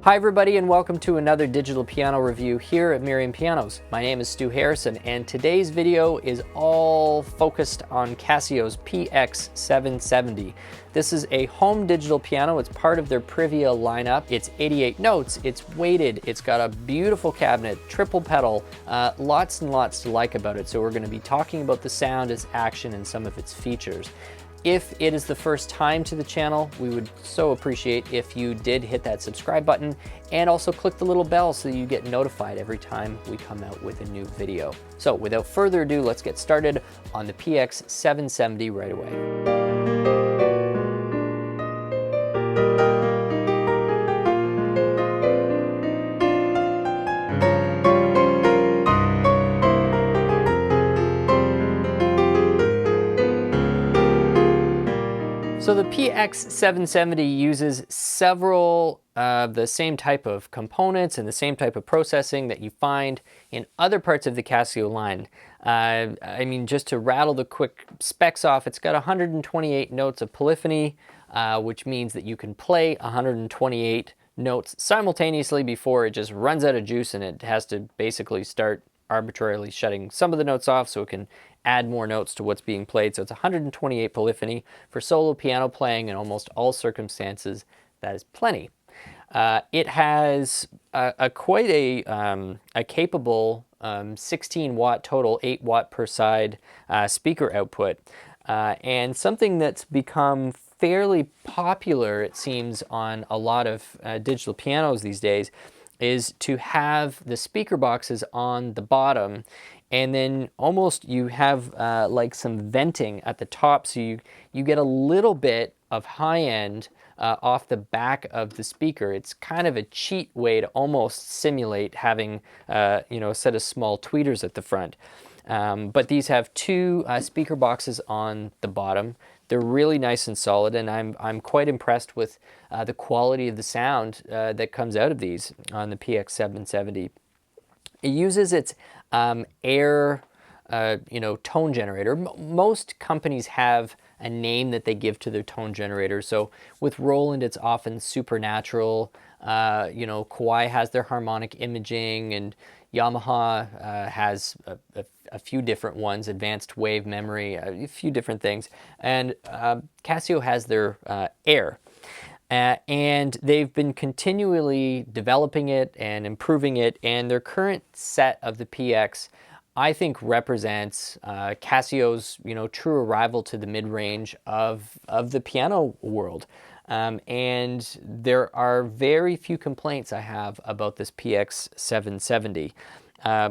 Hi everybody and welcome to another digital piano review here at Merriam Pianos. My name is Stu Harrison and today's video is all focused on Casio's PX-770. This is a home digital piano. It's part of their Privia lineup. It's 88 notes, it's weighted, it's got a beautiful cabinet, triple pedal, lots and lots to like about it. So we're going to be talking about the sound, its action, and some of its features. If it is the first time to the channel, we would so appreciate if you did hit that subscribe button and also click the little bell so that you get notified every time we come out with a new video. So without further ado, let's get started on the PX-770 right away. So the PX-770 uses several of the same type of components and the same type of processing that you find in other parts of the Casio line. I mean, just to rattle the quick specs off, it's got 128 notes of polyphony, which means that you can play 128 notes simultaneously before it just runs out of juice and it has to basically start arbitrarily shutting some of the notes off so it can add more notes to what's being played. So it's 128 polyphony for solo piano playing in almost all circumstances. That is plenty. It has quite a capable 16 watt total, 8 watt per side speaker output, and something that's become fairly popular, it seems, on a lot of digital pianos these days is to have the speaker boxes on the bottom, and then almost you have like some venting at the top, so you get a little bit of high end off the back of the speaker. It's kind of a cheat way to almost simulate having you know, a set of small tweeters at the front. But these have two speaker boxes on the bottom. They're really nice and solid, and I'm quite impressed with the quality of the sound that comes out of these on the PX-770. It uses its air, you know, tone generator. Most companies have a name that they give to their tone generator. So with Roland, it's often Supernatural. You know, Kawai has their harmonic imaging, and Yamaha has a few different ones, advanced wave memory, a few different things. And Casio has their air. And they've been continually developing it and improving it, and their current set of the PX, I think, represents Casio's, you know, true arrival to the mid-range of the piano world. And there are very few complaints I have about this PX-770.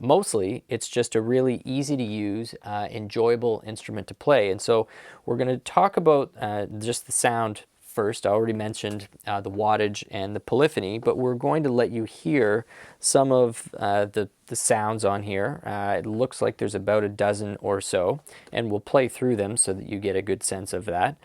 Mostly, it's just a really easy to use, enjoyable instrument to play. And so we're going to talk about just the sound first. I already mentioned the wattage and the polyphony, but we're going to let you hear some of the sounds on here. It looks like there's about a dozen or so, and we'll play through them so that you get a good sense of that.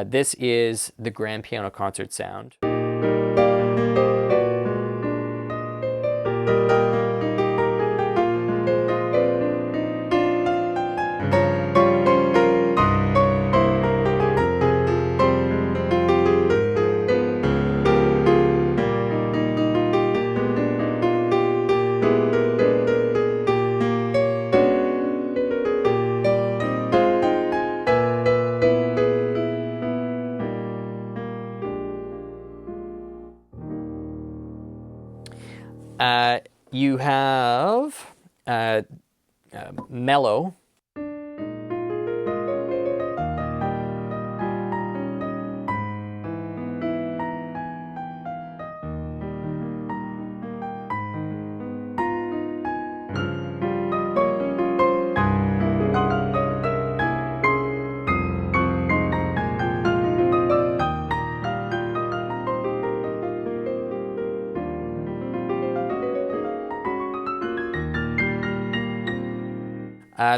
This is the grand piano concert sound. You have mellow.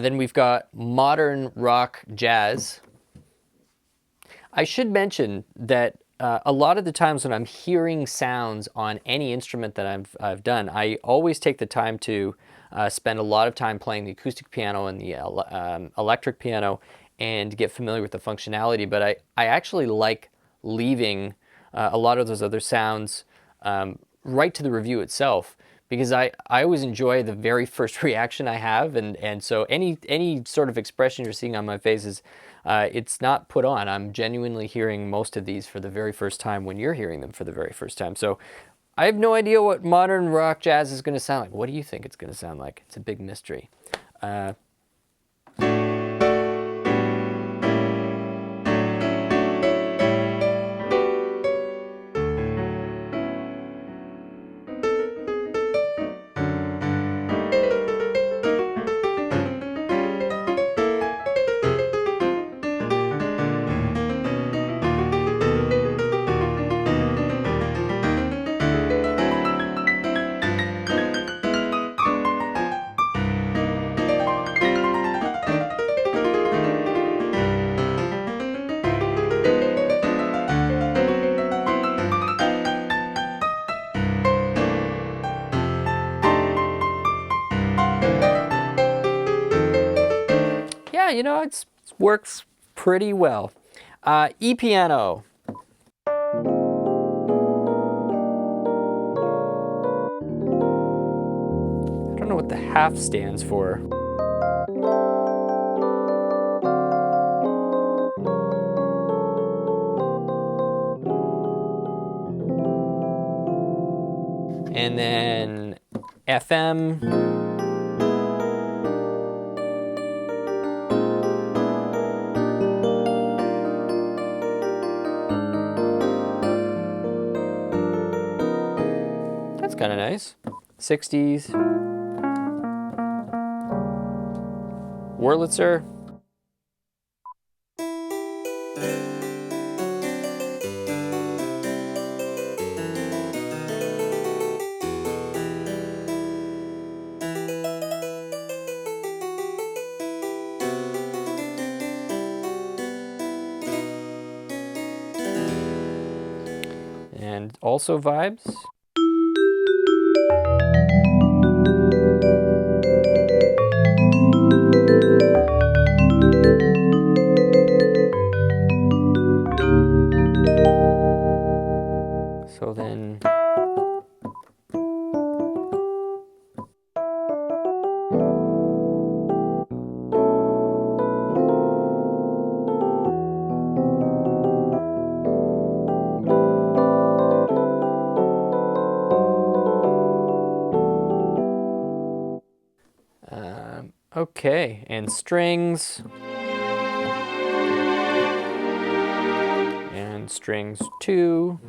Then we've got modern rock jazz. I should mention that a lot of the times when I'm hearing sounds on any instrument that I've done, I always take the time to spend a lot of time playing the acoustic piano and the electric piano and get familiar with the functionality. But I actually like leaving a lot of those other sounds right to the review itself, because I always enjoy the very first reaction I have, and so any sort of expression you're seeing on my face is, it's not put on. I'm genuinely hearing most of these for the very first time when you're hearing them for the very first time. So I have no idea what modern rock jazz is going to sound like. What do you think it's going to sound like? It's a big mystery. Yeah, you know, it works pretty well. E-piano. I don't know what the half stands for. And then FM. That's kind of nice. 60s. Wurlitzer. And also vibes. So then okay, and strings. And strings 2.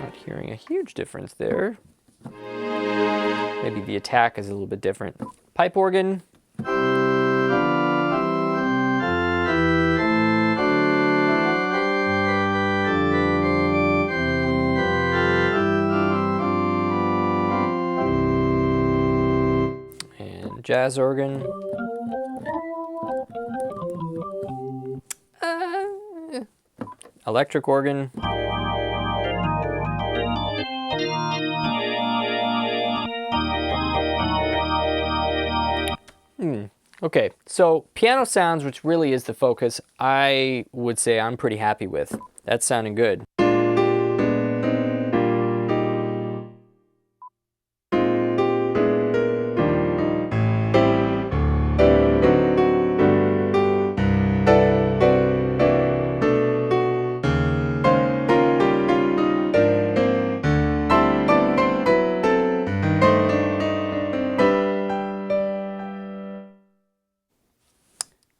Not hearing a huge difference there. Maybe the attack is a little bit different. Pipe organ. And jazz organ. Electric organ. Okay, so piano sounds, which really is the focus, I would say I'm pretty happy with. That's sounding good.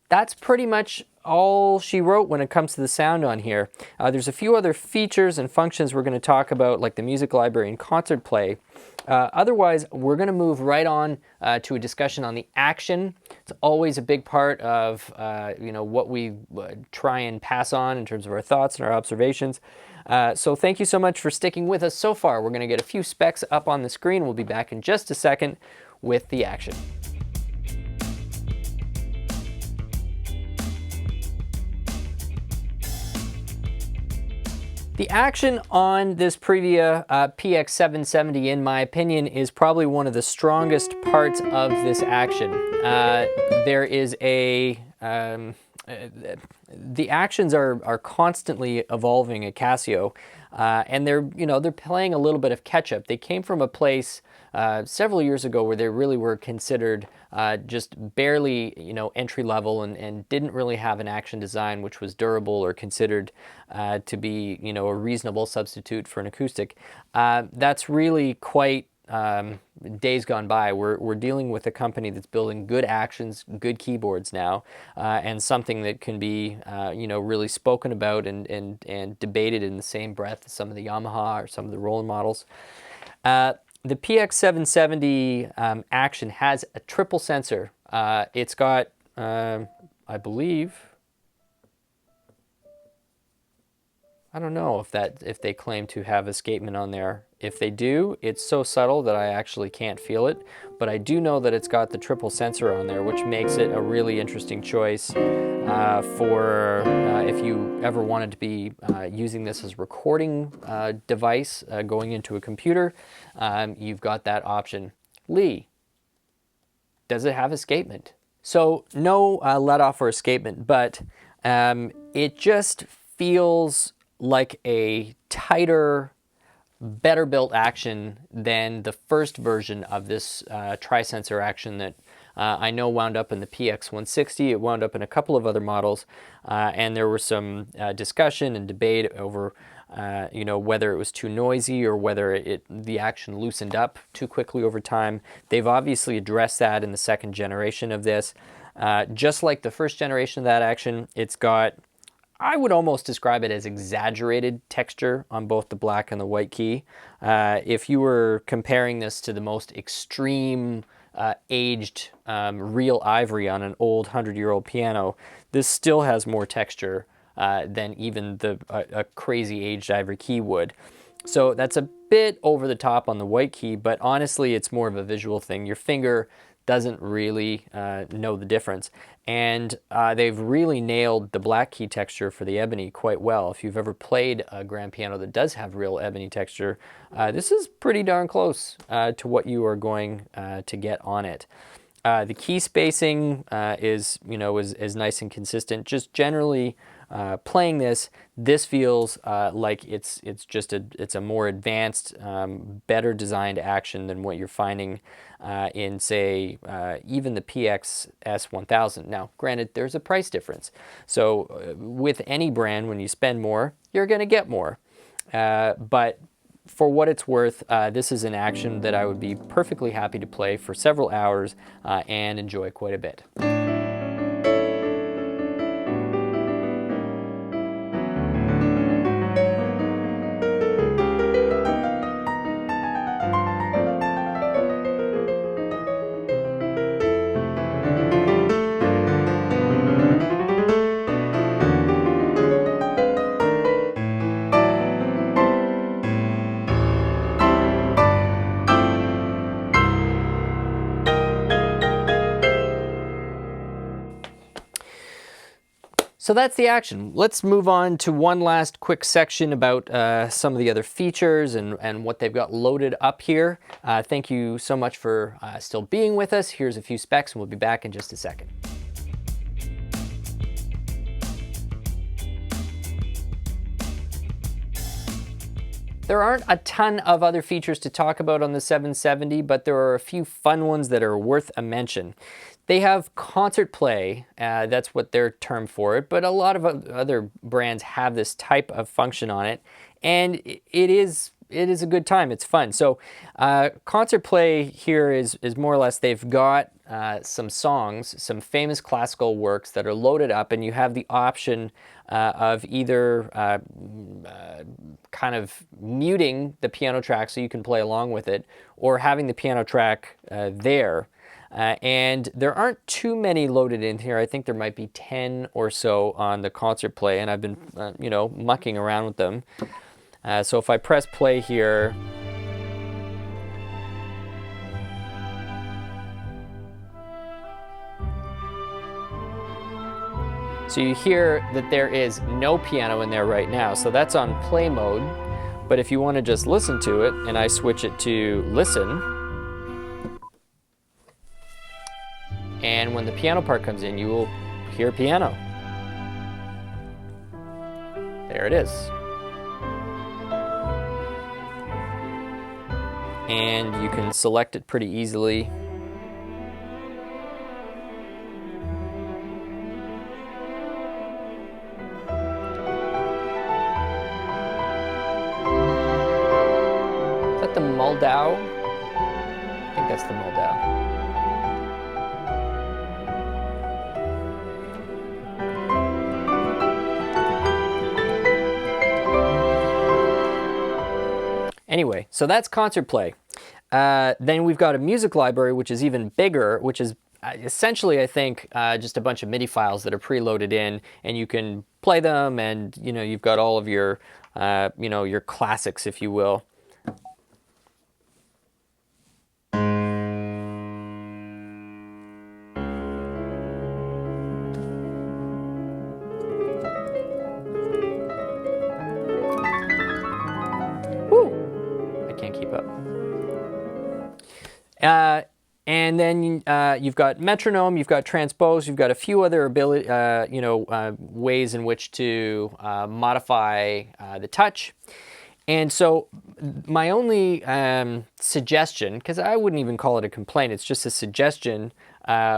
That's pretty much all she wrote when it comes to the sound on here. There's a few other features and functions we're going to talk about, like the music library and concert play. Otherwise, we're going to move right on to a discussion on the action. It's always a big part of you know, what we try and pass on in terms of our thoughts and our observations. So thank you so much for sticking with us so far. We're going to get a few specs up on the screen. We'll be back in just a second with the action. The action on this Privia PX-770, in my opinion, is probably one of the strongest parts of this action. There is a the actions are constantly evolving at Casio, and they're playing a little bit of catch up. They came from a place several years ago where they really were considered just barely entry level and didn't really have an action design which was durable or considered to be a reasonable substitute for an acoustic. That's really quite days gone by. We're dealing with a company that's building good actions, good keyboards now, and something that can be really spoken about and debated in the same breath as some of the Yamaha or some of the Roland models. The PX-770 action has a triple sensor. It's got, I believe, I don't know if they claim to have escapement on there. If they do, it's so subtle that I actually can't feel it, but I do know that it's got the triple sensor on there, which makes it a really interesting choice for if you ever wanted to be using this as a recording device going into a computer. You've got that option. Lee, does it have escapement? So no let-off or escapement, but it just feels like a tighter, better built action than the first version of this tri-sensor action that I know wound up in the PX-160. It wound up in a couple of other models, and there was some discussion and debate over whether it was too noisy or whether the action loosened up too quickly over time. They've obviously addressed that in the second generation of this. Just like the first generation of that action, it's got, I would almost describe it as exaggerated texture on both the black and the white key. If you were comparing this to the most extreme aged real ivory on an old 100-year-old piano, this still has more texture than even a crazy aged ivory key would. So that's a bit over the top on the white key, but honestly it's more of a visual thing. Your finger doesn't really know the difference. And they've really nailed the black key texture for the ebony quite well. If you've ever played a grand piano that does have real ebony texture, this is pretty darn close to what you are going to get on it. The key spacing is nice and consistent. Just generally playing this feels like it's a more advanced, better designed action than what you're finding in, say, even the PX-S1000. Now, granted, there's a price difference. So with any brand, when you spend more, you're going to get more. But for what it's worth, this is an action that I would be perfectly happy to play for several hours and enjoy quite a bit. So that's the action. Let's move on to one last quick section about some of the other features and what they've got loaded up here. Thank you so much for still being with us. Here's a few specs and we'll be back in just a second. There aren't a ton of other features to talk about on the 770, but there are a few fun ones that are worth a mention. They have concert play, that's what their term for it, but a lot of other brands have this type of function on it, and it is a good time, it's fun. So concert play here is more or less, they've got some songs, some famous classical works that are loaded up, and you have the option of either kind of muting the piano track so you can play along with it, or having the piano track there. And there aren't too many loaded in here. I think there might be 10 or so on the concert play, and I've been mucking around with them. So if I press play here, so you hear that there is no piano in there right now. So that's on play mode. But if you want to just listen to it, and I switch it to listen, and when the piano part comes in, you will hear piano. There it is. And you can select it pretty easily. Is that the Moldau? I think that's the Moldau. Anyway, so that's concert play. Then we've got a music library, which is even bigger, which is essentially, I think, just a bunch of MIDI files that are preloaded in, and you can play them, and you know, you've got all of your, you know, your classics, if you will. And then you've got metronome, you've got transpose, you've got a few other ways in which to modify the touch. And so my only suggestion, because I wouldn't even call it a complaint, it's just a suggestion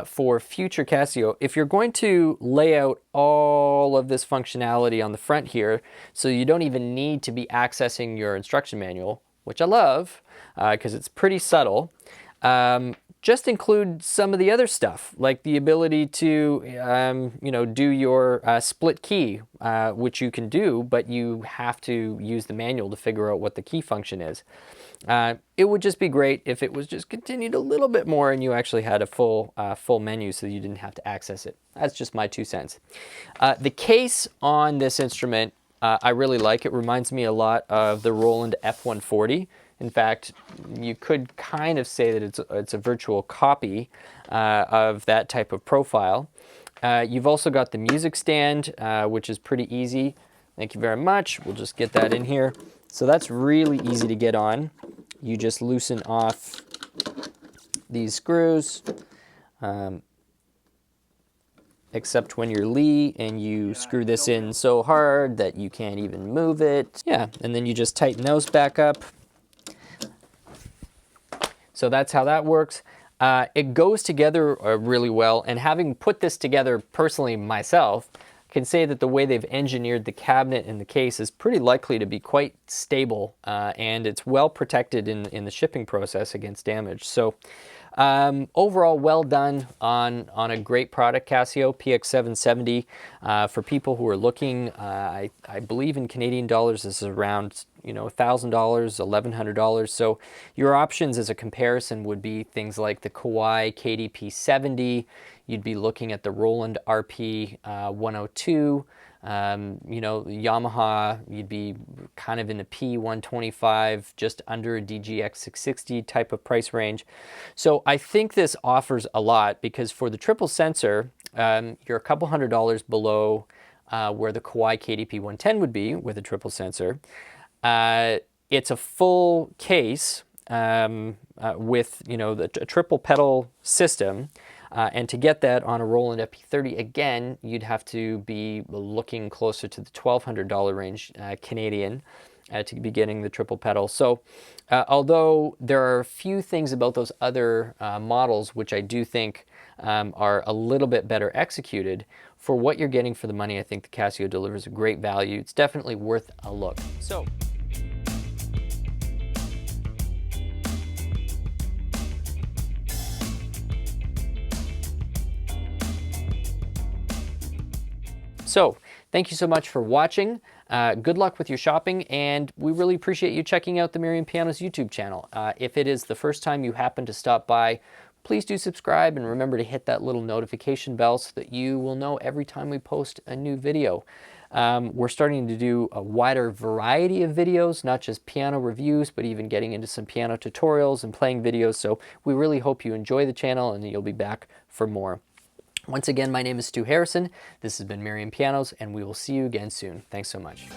for future Casio, if you're going to lay out all of this functionality on the front here, so you don't even need to be accessing your instruction manual, which I love, because it's pretty subtle, just include some of the other stuff, like the ability to, do your split key, which you can do, but you have to use the manual to figure out what the key function is. It would just be great if it was just continued a little bit more and you actually had a full menu so you didn't have to access it. That's just my 2 cents. The case on this instrument, I really like. It reminds me a lot of the Roland F140. In fact, you could kind of say that it's a virtual copy of that type of profile. You've also got the music stand, which is pretty easy. Thank you very much. We'll just get that in here. So that's really easy to get on. You just loosen off these screws, except when you're Lee and you screw this in so hard that you can't even move it. Yeah, and then you just tighten those back up. So that's how that works. It goes together really well, and having put this together personally myself, I can say that the way they've engineered the cabinet and the case is pretty likely to be quite stable, and it's well protected in the shipping process against damage. So overall, well done on a great product, Casio PX-770. For people who are looking, I believe in Canadian dollars this is around $1,000, $1,100. So your options as a comparison would be things like the Kawai KDP-70. You'd be looking at the Roland RP 102. Yamaha, you'd be kind of in the P125, just under a DGX 660 type of price range. So I think this offers a lot because for the triple sensor, you're a couple $100 below where the Kawai KDP 110 would be with a triple sensor. It's a full case with a triple pedal system. And to get that on a Roland FP30, again, you'd have to be looking closer to the $1,200 range Canadian to be getting the triple pedal. So although there are a few things about those other models which I do think are a little bit better executed, for what you're getting for the money, I think the Casio delivers a great value. It's definitely worth a look. So thank you so much for watching. Good luck with your shopping, and we really appreciate you checking out the Merriam Pianos YouTube channel. If it is the first time you happen to stop by, please do subscribe and remember to hit that little notification bell so that you will know every time we post a new video. We're starting to do a wider variety of videos, not just piano reviews, but even getting into some piano tutorials and playing videos. So we really hope you enjoy the channel and that you'll be back for more. Once again, my name is Stu Harrison. This has been Merriam Pianos, and we will see you again soon. Thanks so much.